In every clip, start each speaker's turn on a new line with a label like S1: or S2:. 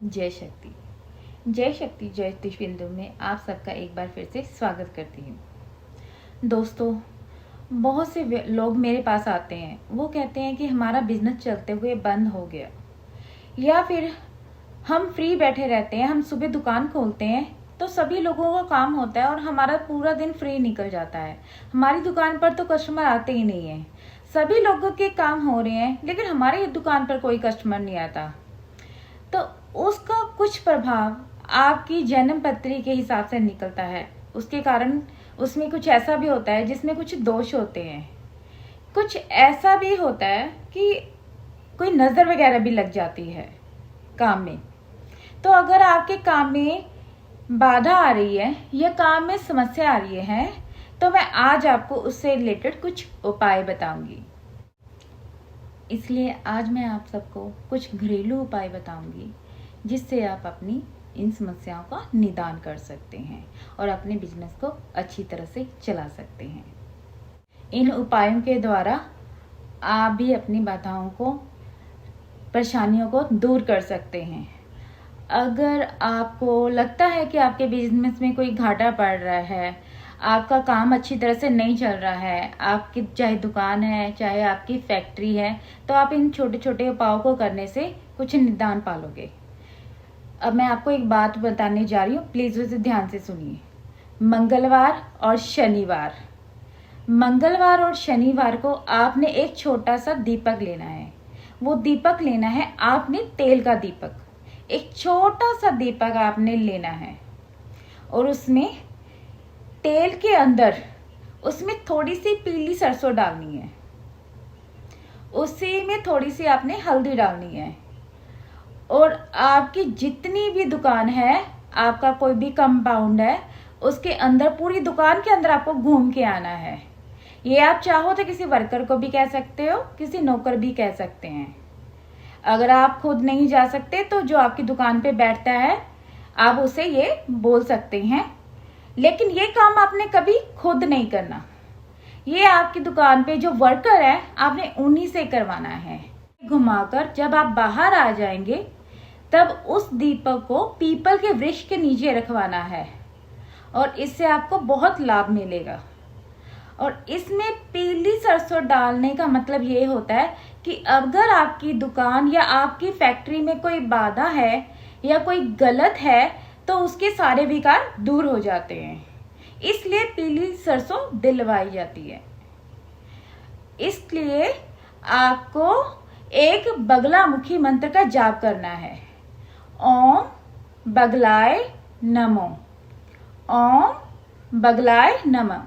S1: जय शक्ति। जय शक्ति ज्योतिष बिंदु में आप सबका एक बार फिर से स्वागत करती हूँ। दोस्तों, बहुत से लोग मेरे पास आते हैं, वो कहते हैं कि हमारा बिजनेस चलते हुए बंद हो गया, या फिर हम फ्री बैठे रहते हैं। हम सुबह दुकान खोलते हैं तो सभी लोगों का काम होता है और हमारा पूरा दिन फ्री निकल जाता है। हमारी दुकान पर तो कस्टमर आते ही नहीं है, सभी लोगों के काम हो रहे हैं, लेकिन हमारी दुकान पर कोई कस्टमर नहीं आता। तो उसका कुछ प्रभाव आपकी जन्म पत्री के हिसाब से निकलता है। उसके कारण उसमें कुछ ऐसा भी होता है जिसमें कुछ दोष होते हैं। कुछ ऐसा भी होता है कि कोई नज़र वगैरह भी लग जाती है काम में। तो अगर आपके काम में बाधा आ रही है या काम में समस्या आ रही है, तो मैं आज आपको उससे रिलेटेड कुछ उपाय बताऊंगी। इसलिए आज मैं आप सबको कुछ घरेलू उपाय बताऊंगी जिससे आप अपनी इन समस्याओं का निदान कर सकते हैं और अपने बिजनेस को अच्छी तरह से चला सकते हैं। इन उपायों के द्वारा आप भी अपनी बाधाओं को, परेशानियों को दूर कर सकते हैं। अगर आपको लगता है कि आपके बिजनेस में कोई घाटा पड़ रहा है, आपका काम अच्छी तरह से नहीं चल रहा है, आपकी चाहे दुकान है चाहे आपकी फैक्ट्री है, तो आप इन छोटे छोटे उपायों को करने से कुछ निदान पालोगे। अब मैं आपको एक बात बताने जा रही हूँ, प्लीज़ उसे ध्यान से सुनिए। मंगलवार और शनिवार को आपने एक छोटा सा दीपक लेना है। वो दीपक लेना है आपने तेल का दीपक, एक छोटा सा दीपक आपने लेना है और उसमें तेल के अंदर उसमें थोड़ी सी पीली सरसों डालनी है, उसी में थोड़ी सी आपने हल्दी डालनी है। और आपकी जितनी भी दुकान है, आपका कोई भी कंपाउंड है, उसके अंदर, पूरी दुकान के अंदर आपको घूम के आना है। ये आप चाहो तो किसी वर्कर को भी कह सकते हो, किसी नौकर भी कह सकते हैं। अगर आप खुद नहीं जा सकते तो जो आपकी दुकान पे बैठता है आप उसे ये बोल सकते हैं, लेकिन ये काम आपने कभी खुद नहीं करना। ये आपकी दुकान पे जो वर्कर है आपने उन्हीं से करवाना है। घुमाकर जब आप बाहर आ जाएंगे तब उस दीपक को पीपल के वृक्ष के नीचे रखवाना है और इससे आपको बहुत लाभ मिलेगा। और इसमें पीली सरसों डालने का मतलब ये होता है कि अगर आपकी दुकान या आपकी फैक्ट्री में कोई बाधा है या कोई गलत है तो उसके सारे विकार दूर हो जाते हैं। इसलिए पीली सरसों दिलवाई जाती है। इसलिए आपको एक बगलामुखी मंत्र का जाप करना है। ओम बगलाय नमो, ओम बगलाय नमः।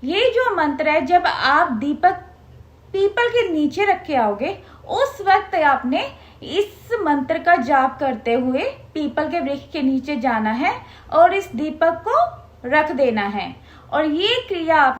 S1: ये जो मंत्र है, जब आप दीपक पीपल के नीचे रखे आओगे उस वक्त आपने इस मंत्र का जाप करते हुए पीपल के वृक्ष के नीचे जाना है और इस दीपक को रख देना है। और ये क्रिया